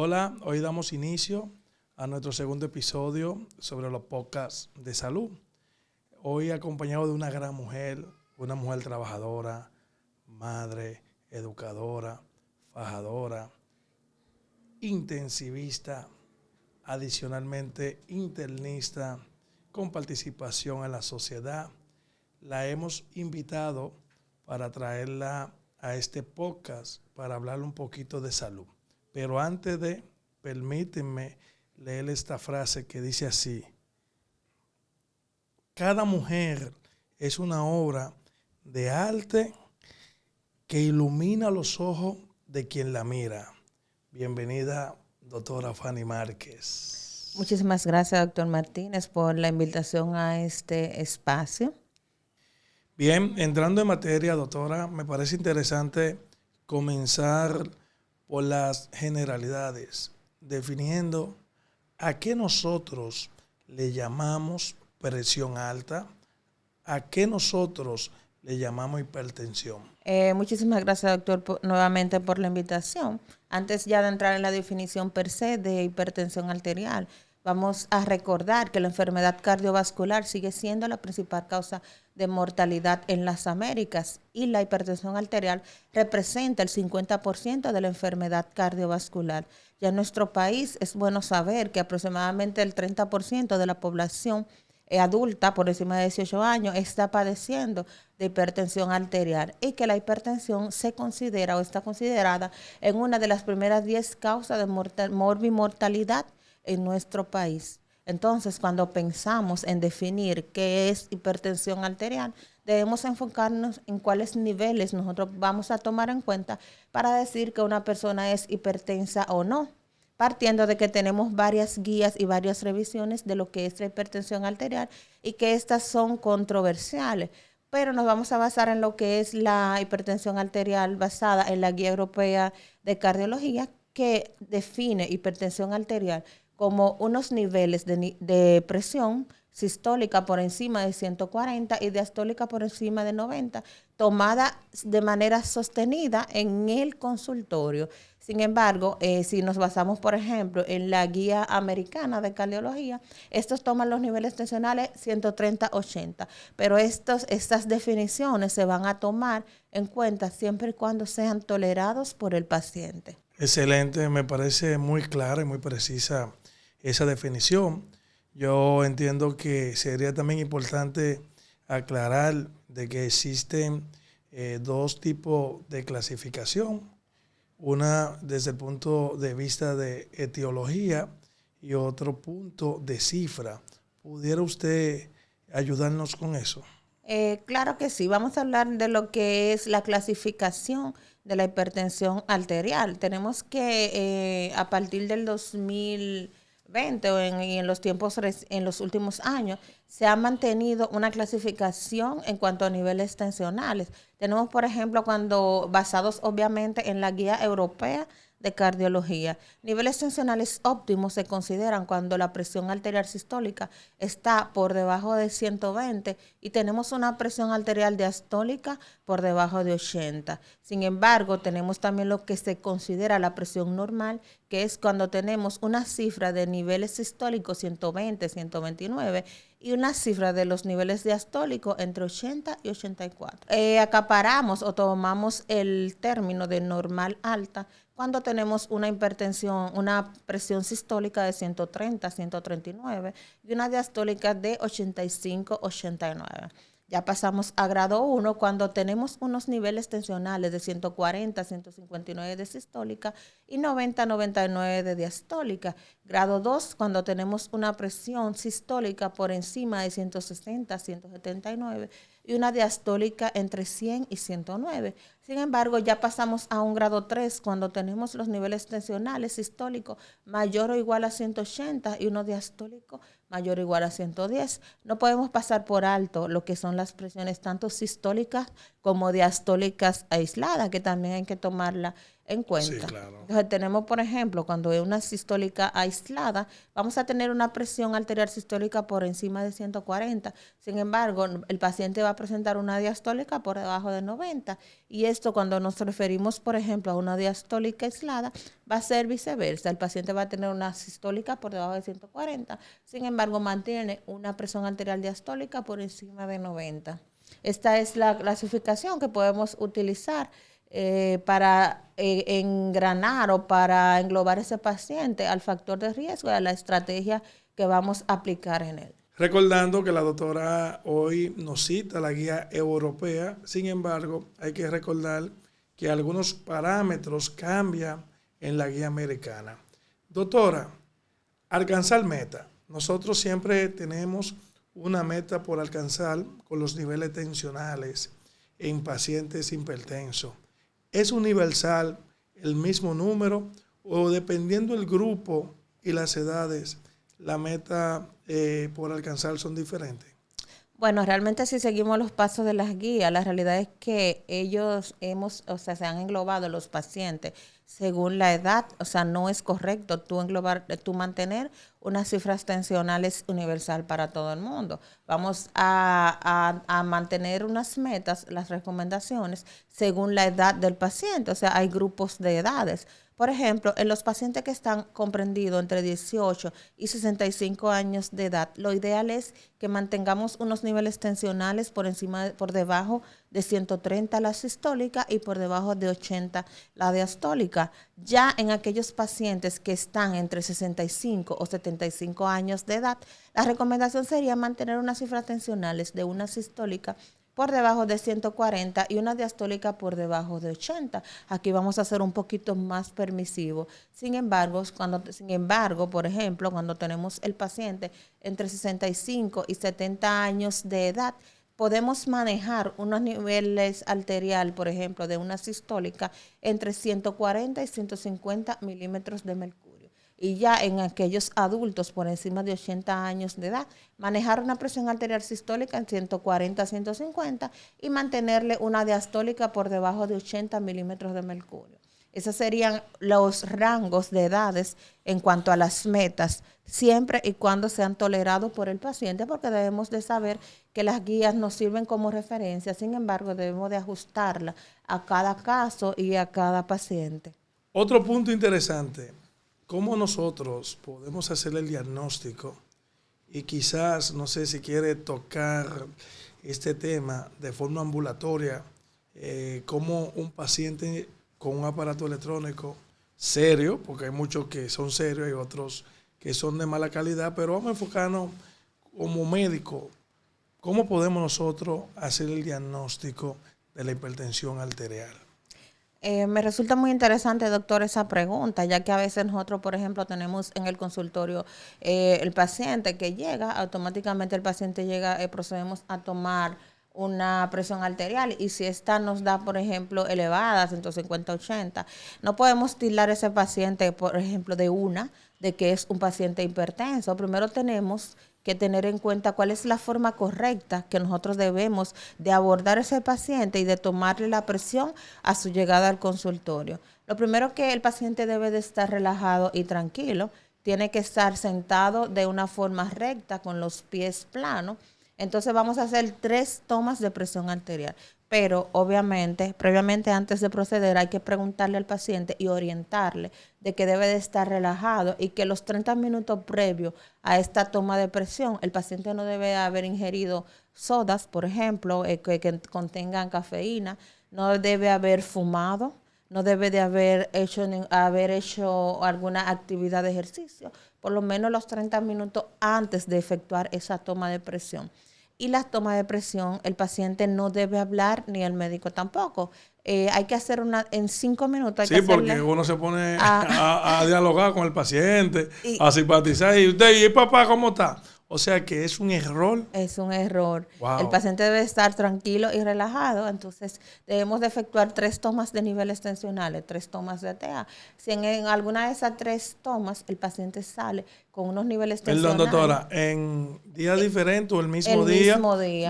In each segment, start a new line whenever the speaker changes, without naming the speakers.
Hola, hoy damos inicio a nuestro segundo episodio sobre los podcasts de salud. Hoy acompañado de una gran mujer, una mujer trabajadora, madre, educadora, fajadora, intensivista, adicionalmente internista, con participación en la sociedad. La hemos invitado para traerla a este podcast para hablar un poquito de salud. Pero antes de, permítanme leer esta frase que dice así: cada mujer es una obra de arte que ilumina los ojos de quien la mira. Bienvenida, doctora Fanny Márquez.
Muchísimas gracias, doctor Martínez, por la invitación a este espacio.
Bien, entrando en materia, doctora, me parece interesante comenzar por las generalidades, definiendo a qué nosotros le llamamos presión alta, a qué nosotros le llamamos hipertensión.
Muchísimas gracias, doctor, nuevamente por la invitación. Antes ya de entrar en la definición per se de hipertensión arterial, vamos a recordar que la enfermedad cardiovascular sigue siendo la principal causa de mortalidad en las Américas y la hipertensión arterial representa el 50% de la enfermedad cardiovascular. Ya en nuestro país es bueno saber que aproximadamente el 30% de la población adulta por encima de 18 años está padeciendo de hipertensión arterial y que la hipertensión se considera o está considerada en una de las primeras 10 causas de morbimortalidad en nuestro país. Entonces, cuando pensamos en definir qué es hipertensión arterial, debemos enfocarnos en cuáles niveles nosotros vamos a tomar en cuenta para decir que una persona es hipertensa o no, partiendo de que tenemos varias guías y varias revisiones de lo que es la hipertensión arterial y que estas son controversiales. Pero nos vamos a basar en lo que es la hipertensión arterial basada en la Guía Europea de Cardiología, que define hipertensión arterial como unos niveles de presión sistólica por encima de 140 y diastólica por encima de 90, tomada de manera sostenida en el consultorio. Sin embargo, si nos basamos, por ejemplo, en la Guía Americana de Cardiología, estos toman los niveles tensionales 130-80, pero estas definiciones se van a tomar en cuenta siempre y cuando sean tolerados por el paciente.
Excelente, me parece muy clara y muy precisa esa definición. Yo entiendo que sería también importante aclarar de que existen dos tipos de clasificación, una desde el punto de vista de etiología y otro punto de cifra. ¿Pudiera usted ayudarnos con eso?
Claro que sí, vamos a hablar de lo que es la clasificación de la hipertensión arterial. Tenemos que a partir del 2020 y en los tiempos, en los últimos años, se ha mantenido una clasificación en cuanto a niveles tensionales. Tenemos, por ejemplo, basados obviamente en la Guía Europea de Cardiología, niveles tensionales óptimos se consideran cuando la presión arterial sistólica está por debajo de 120 y tenemos una presión arterial diastólica por debajo de 80. Sin embargo, tenemos también lo que se considera la presión normal, que es cuando tenemos una cifra de niveles sistólicos 120, 129 y una cifra de los niveles diastólicos entre 80 y 84. Acaparamos o tomamos el término de normal alta cuando tenemos una hipertensión, una presión sistólica de 130, 139 y una diastólica de 85, 89. Ya pasamos a grado 1 cuando tenemos unos niveles tensionales de 140, 159 de sistólica y 90, 99 de diastólica. Grado 2 cuando tenemos una presión sistólica por encima de 160, 179 y una diastólica entre 100 y 109. Sin embargo, ya pasamos a un grado 3 cuando tenemos los niveles tensionales sistólicos mayor o igual a 180 y uno diastólico mayor o igual a 110. No podemos pasar por alto lo que son las presiones tanto sistólicas como diastólicas aisladas, que también hay que tomarla en cuenta.
Sí, claro.
Entonces tenemos, por ejemplo, cuando es una sistólica aislada, vamos a tener una presión arterial sistólica por encima de 140. Sin embargo, el paciente va a presentar una diastólica por debajo de 90. Y esto, cuando nos referimos, por ejemplo, a una diastólica aislada, va a ser viceversa. El paciente va a tener una sistólica por debajo de 140. Sin embargo, mantiene una presión arterial diastólica por encima de 90. Esta es la clasificación que podemos utilizar para engranar o para englobar ese paciente al factor de riesgo y a la estrategia que vamos a aplicar en él.
Recordando que la doctora hoy nos cita la guía europea, sin embargo, hay que recordar que algunos parámetros cambian en la guía americana. Doctora, alcanzar meta. Nosotros siempre tenemos una meta por alcanzar con los niveles tensionales en pacientes hipertensos. ¿Es universal el mismo número o dependiendo del grupo y las edades, la meta por alcanzar son diferentes?
Bueno, realmente si seguimos los pasos de las guías, la realidad es que ellos se han englobado los pacientes según la edad. O sea, no es correcto tú mantener unas cifras tensionales universal para todo el mundo. Vamos a mantener unas metas, las recomendaciones, según la edad del paciente. O sea, hay grupos de edades. Por ejemplo, en los pacientes que están comprendidos entre 18 y 65 años de edad, lo ideal es que mantengamos unos niveles tensionales por debajo de 130 la sistólica y por debajo de 80 la diastólica. Ya en aquellos pacientes que están entre 65 o 75 años de edad, la recomendación sería mantener unas cifras tensionales de una sistólica por debajo de 140 y una diastólica por debajo de 80. Aquí vamos a ser un poquito más permisivos. Sin embargo, por ejemplo, cuando tenemos el paciente entre 65 y 70 años de edad, podemos manejar unos niveles arterial, por ejemplo, de una sistólica entre 140 y 150 milímetros de mercurio. Y ya en aquellos adultos por encima de 80 años de edad, manejar una presión arterial sistólica en 140 a 150 y mantenerle una diastólica por debajo de 80 milímetros de mercurio. Esos serían los rangos de edades en cuanto a las metas, siempre y cuando sean tolerados por el paciente, porque debemos de saber que las guías nos sirven como referencia. Sin embargo, debemos de ajustarla a cada caso y a cada paciente.
Otro punto interesante. ¿Cómo nosotros podemos hacer el diagnóstico? Y quizás, no sé si quiere tocar este tema de forma ambulatoria, como un paciente con un aparato electrónico serio, porque hay muchos que son serios y otros que son de mala calidad, pero vamos a enfocarnos como médico, ¿cómo podemos nosotros hacer el diagnóstico de la hipertensión arterial?
Me resulta muy interesante, doctor, esa pregunta, ya que a veces nosotros, por ejemplo, tenemos en el consultorio el paciente que llega, automáticamente el paciente llega, procedemos a tomar una presión arterial y si esta nos da, por ejemplo, elevada, 150-80, no podemos tildar a ese paciente, por ejemplo, de que es un paciente hipertenso. Primero tenemos que tener en cuenta cuál es la forma correcta que nosotros debemos de abordar a ese paciente y de tomarle la presión a su llegada al consultorio. Lo primero que el paciente debe de estar relajado y tranquilo, tiene que estar sentado de una forma recta con los pies planos. Entonces vamos a hacer 3 tomas de presión arterial. Pero obviamente, previamente antes de proceder, hay que preguntarle al paciente y orientarle de que debe de estar relajado y que los 30 minutos previos a esta toma de presión, el paciente no debe haber ingerido sodas, por ejemplo, que contengan cafeína, no debe haber fumado, no debe de haber hecho alguna actividad de ejercicio, por lo menos los 30 minutos antes de efectuar esa toma de presión. Y las tomas de presión, el paciente no debe hablar, ni el médico tampoco. Hay que hacer en 5 minutos.
Sí, porque uno se pone a dialogar con el paciente, a simpatizar. Y usted, ¿y papá cómo está? O sea que es un error.
Es un error.
Wow.
El paciente debe estar tranquilo y relajado, entonces debemos de efectuar 3 tomas de niveles tensionales, 3 tomas de TA. Si en alguna de esas 3 tomas el paciente sale con unos niveles tensionales.
Perdón, doctora, ¿en días diferentes o el mismo día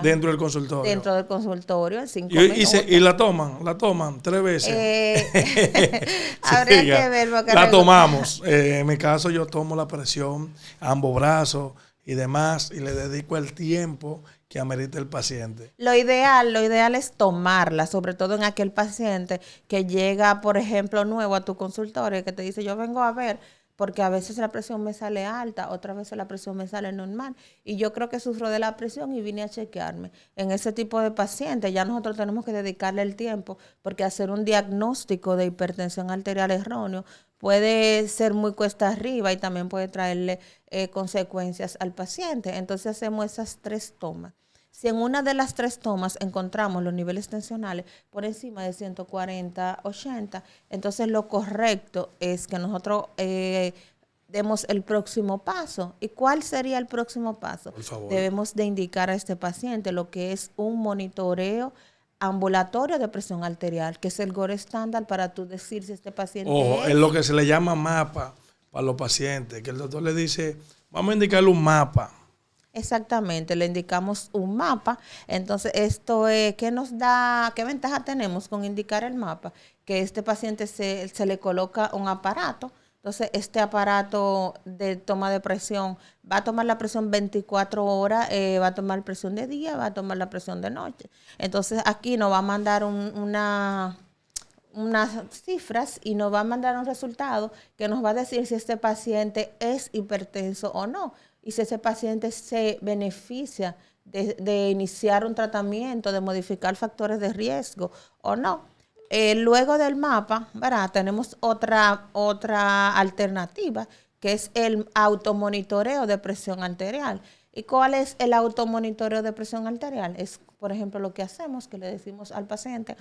dentro del consultorio?
Dentro del consultorio, en 5 minutos.
Y la toman 3 veces.
Habría que ver.
La tomamos. En mi caso yo tomo la presión, ambos brazos y demás, y le dedico el tiempo que amerita el paciente.
Lo ideal es tomarla, sobre todo en aquel paciente que llega, por ejemplo, nuevo a tu consultorio, que te dice, yo vengo a ver, porque a veces la presión me sale alta, otras veces la presión me sale normal, y yo creo que sufro de la presión y vine a chequearme. En ese tipo de pacientes ya nosotros tenemos que dedicarle el tiempo, porque hacer un diagnóstico de hipertensión arterial erróneo puede ser muy cuesta arriba y también puede traerle consecuencias al paciente. Entonces hacemos esas 3 tomas. Si en una de las 3 tomas encontramos los niveles tensionales por encima de 140/80, entonces lo correcto es que nosotros demos el próximo paso. ¿Y cuál sería el próximo paso?
Por favor.
Debemos de indicar a este paciente lo que es un monitoreo ambulatorio de presión arterial, que es el gold estándar para tú decir si este paciente
es lo que se le llama mapa para los pacientes, que el doctor le dice, vamos a indicarle un mapa.
Exactamente, le indicamos un mapa. Entonces, esto es, ¿qué ventaja tenemos con indicar el mapa? Que este paciente se le coloca un aparato. Entonces, este aparato de toma de presión va a tomar la presión 24 horas, va a tomar presión de día, va a tomar la presión de noche. Entonces, aquí nos va a mandar unas cifras y nos va a mandar un resultado que nos va a decir si este paciente es hipertenso o no. Y si ese paciente se beneficia de iniciar un tratamiento, de modificar factores de riesgo o no. Luego del mapa, ¿verdad? Tenemos otra alternativa, que es el automonitoreo de presión arterial. ¿Y cuál es el automonitoreo de presión arterial? Es, por ejemplo, lo que hacemos, que le decimos al paciente,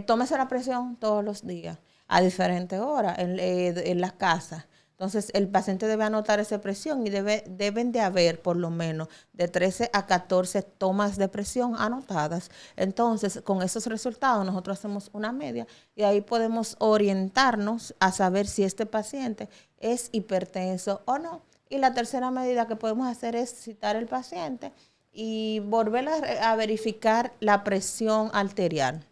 tómese la presión todos los días, a diferentes horas, en la casa. Entonces, el paciente debe anotar esa presión y deben de haber por lo menos de 13 a 14 tomas de presión anotadas. Entonces, con esos resultados nosotros hacemos una media y ahí podemos orientarnos a saber si este paciente es hipertenso o no. Y la tercera medida que podemos hacer es citar al paciente y volver a verificar la presión arterial.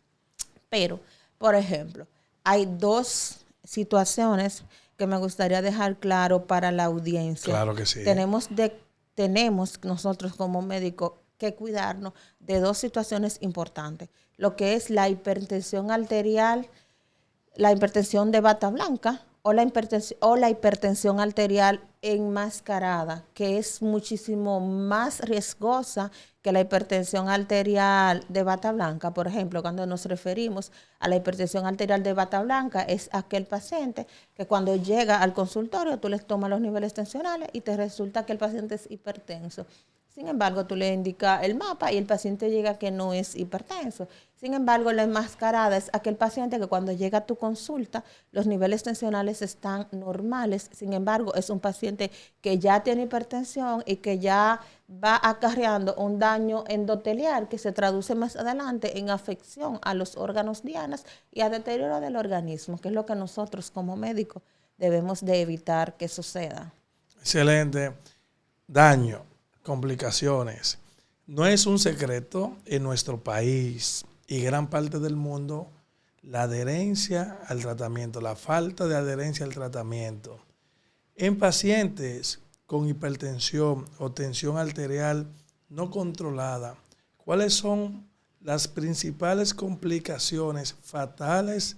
Pero, por ejemplo, hay 2 situaciones que me gustaría dejar claro para la audiencia.
Claro que sí.
Tenemos nosotros como médicos que cuidarnos de 2 situaciones importantes. Lo que es la hipertensión arterial, la hipertensión de bata blanca o la hipertensión arterial enmascarada, que es muchísimo más riesgosa que la hipertensión arterial de bata blanca. Por ejemplo, cuando nos referimos a la hipertensión arterial de bata blanca, es aquel paciente que cuando llega al consultorio tú les tomas los niveles tensionales y te resulta que el paciente es hipertenso. Sin embargo, tú le indicas el mapa y el paciente llega que no es hipertenso. Sin embargo, la enmascarada es aquel paciente que cuando llega a tu consulta, los niveles tensionales están normales. Sin embargo, es un paciente que ya tiene hipertensión y que ya va acarreando un daño endotelial que se traduce más adelante en afección a los órganos dianas y a deterioro del organismo, que es lo que nosotros como médicos debemos de evitar que suceda.
Excelente. Daño, complicaciones. No es un secreto en nuestro país y gran parte del mundo la adherencia al tratamiento, la falta de adherencia al tratamiento. En pacientes con hipertensión o tensión arterial no controlada, ¿cuáles son las principales complicaciones fatales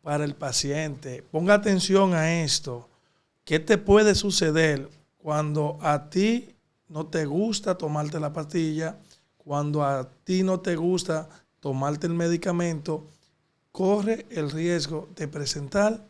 para el paciente? Ponga atención a esto. ¿Qué te puede suceder cuando a ti no te gusta tomarte la pastilla, cuando a ti no te gusta tomarte el medicamento? Corre el riesgo de presentar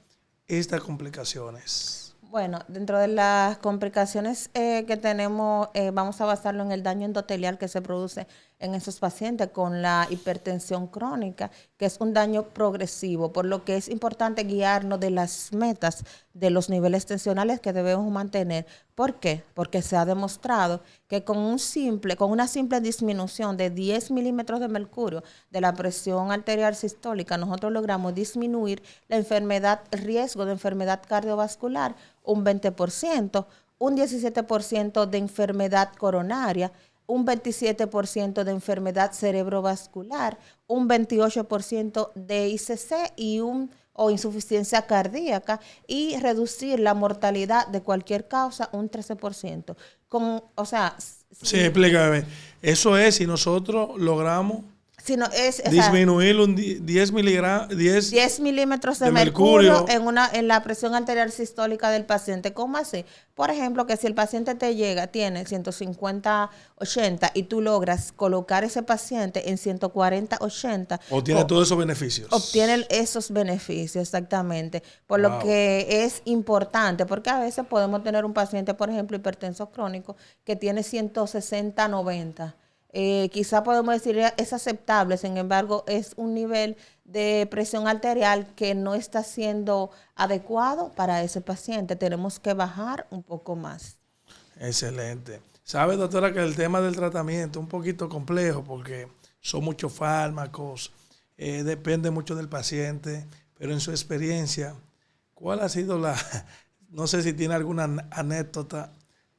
estas complicaciones.
Bueno, dentro de las complicaciones que tenemos, vamos a basarlo en el daño endotelial que se produce en esos pacientes con la hipertensión crónica, que es un daño progresivo, por lo que es importante guiarnos de las metas de los niveles tensionales que debemos mantener. ¿Por qué? Porque se ha demostrado que con una simple disminución de 10 milímetros de mercurio de la presión arterial sistólica, nosotros logramos disminuir riesgo de enfermedad cardiovascular un 20%, un 17% de enfermedad coronaria, un 27% de enfermedad cerebrovascular, un 28% de ICC o insuficiencia cardíaca, y reducir la mortalidad de cualquier causa un 13%.
Sí, explícame. Eso es si nosotros logramos disminuir un 10
milímetros de mercurio en la presión arterial sistólica del paciente. ¿Cómo así? Por ejemplo, que si el paciente tiene 150/80 y tú logras colocar ese paciente en 140/80.
Obtiene todos esos beneficios.
Obtiene esos beneficios, exactamente. Por lo que es importante, porque a veces podemos tener un paciente, por ejemplo, hipertenso crónico, que tiene 160/90. Quizá podemos decir es aceptable, sin embargo, es un nivel de presión arterial que no está siendo adecuado para ese paciente. Tenemos que bajar un poco más.
Excelente. Sabe, doctora, que el tema del tratamiento es un poquito complejo porque son muchos fármacos, depende mucho del paciente, pero en su experiencia, ¿cuál ha sido no sé si tiene alguna anécdota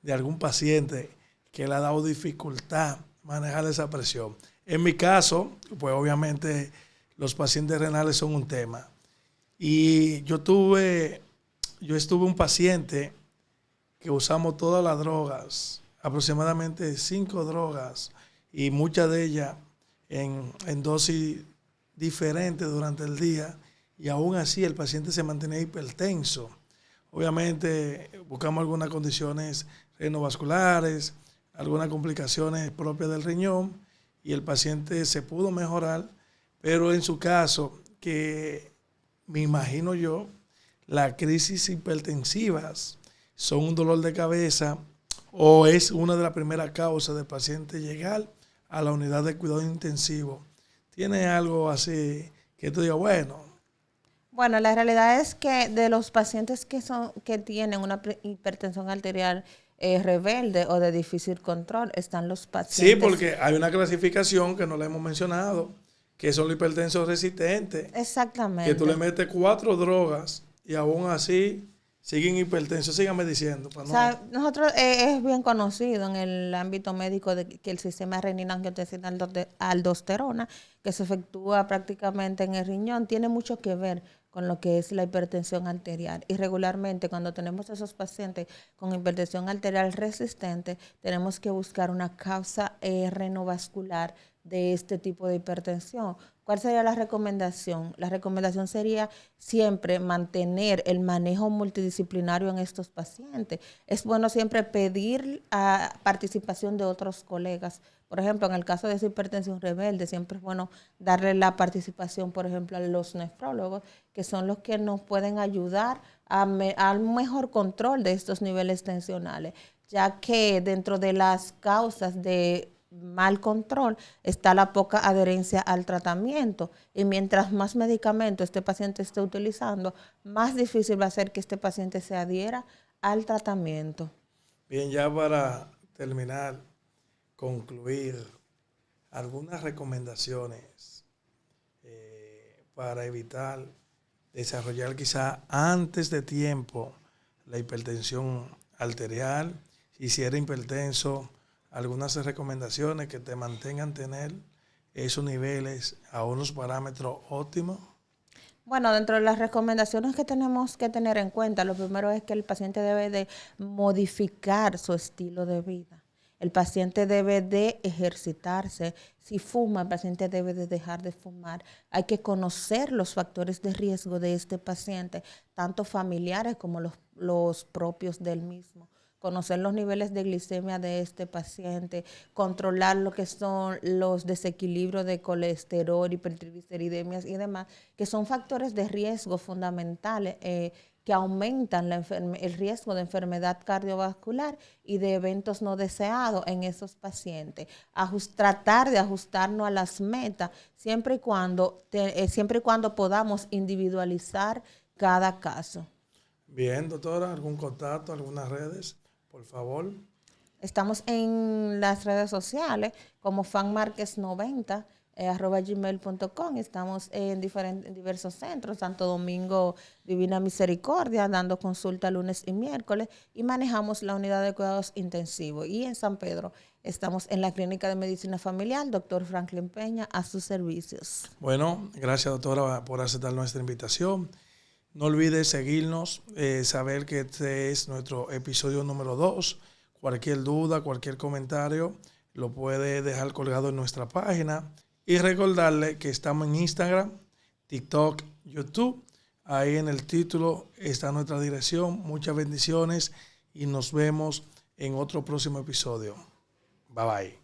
de algún paciente que le ha dado dificultad manejar esa presión? En mi caso, pues obviamente los pacientes renales son un tema. Y yo estuve un paciente que usamos todas las drogas, aproximadamente 5 drogas, y muchas de ellas en dosis diferentes durante el día, y aún así el paciente se mantenía hipertenso. Obviamente buscamos algunas condiciones renovasculares, algunas complicaciones propias del riñón, y el paciente se pudo mejorar, pero en su caso, que me imagino yo, las crisis hipertensivas son un dolor de cabeza o es una de las primeras causas del paciente llegar a la unidad de cuidado intensivo. ¿Tiene algo así que tú digas, bueno?
Bueno, la realidad es que de los pacientes que tienen una hipertensión arterial rebelde o de difícil control, están los pacientes.
Sí, porque hay una clasificación que no la hemos mencionado, que son los hipertensos resistentes.
Exactamente.
Que tú le metes 4 drogas y aún así siguen hipertensos. Síganme diciendo.
Nosotros es bien conocido en el ámbito médico que el sistema renina-angiotensina aldosterona, que se efectúa prácticamente en el riñón, tiene mucho que ver con lo que es la hipertensión arterial. Y regularmente cuando tenemos esos pacientes con hipertensión arterial resistente, tenemos que buscar una causa renovascular de este tipo de hipertensión. ¿Cuál sería la recomendación? La recomendación sería siempre mantener el manejo multidisciplinario en estos pacientes. Es bueno siempre pedir participación de otros colegas. Por ejemplo, en el caso de esa hipertensión rebelde, siempre es bueno darle la participación, por ejemplo, a los nefrólogos, que son los que nos pueden ayudar al mejor control de estos niveles tensionales, ya que dentro de las causas de mal control está la poca adherencia al tratamiento, y mientras más medicamento este paciente esté utilizando, más difícil va a ser que este paciente se adhiera al tratamiento.
Bien, ya para terminar, concluir, algunas recomendaciones para evitar desarrollar quizá antes de tiempo la hipertensión arterial. Si eres hipertenso, algunas recomendaciones que te mantengan tener esos niveles a unos parámetros óptimos.
Bueno, dentro de las recomendaciones que tenemos que tener en cuenta, lo primero es que el paciente debe de modificar su estilo de vida. El paciente debe de ejercitarse. Si fuma, el paciente debe de dejar de fumar. Hay que conocer los factores de riesgo de este paciente, tanto familiares como los propios del mismo. conocer los niveles de glicemia de este paciente, controlar lo que son los desequilibrios de colesterol, hipertrigliceridemias y demás, que son factores de riesgo fundamentales que aumentan el riesgo de enfermedad cardiovascular y de eventos no deseados en esos pacientes. Tratar de ajustarnos a las metas siempre y cuando podamos individualizar cada caso.
Bien, doctora, ¿algún contacto, algunas redes, por favor?
Estamos en las redes sociales como fanmarques90, @gmail.com. Estamos en diversos centros, Santo Domingo Divina Misericordia, dando consulta lunes y miércoles, y manejamos la unidad de cuidados intensivos. Y en San Pedro estamos en la Clínica de Medicina Familiar, Dr. Franklin Peña, a sus servicios.
Bueno, gracias, doctora, por aceptar nuestra invitación. No olvides seguirnos, saber que este es nuestro episodio número 2. Cualquier duda, cualquier comentario, lo puede dejar colgado en nuestra página. Y recordarle que estamos en Instagram, TikTok, YouTube. Ahí en el título está nuestra dirección. Muchas bendiciones y nos vemos en otro próximo episodio. Bye bye.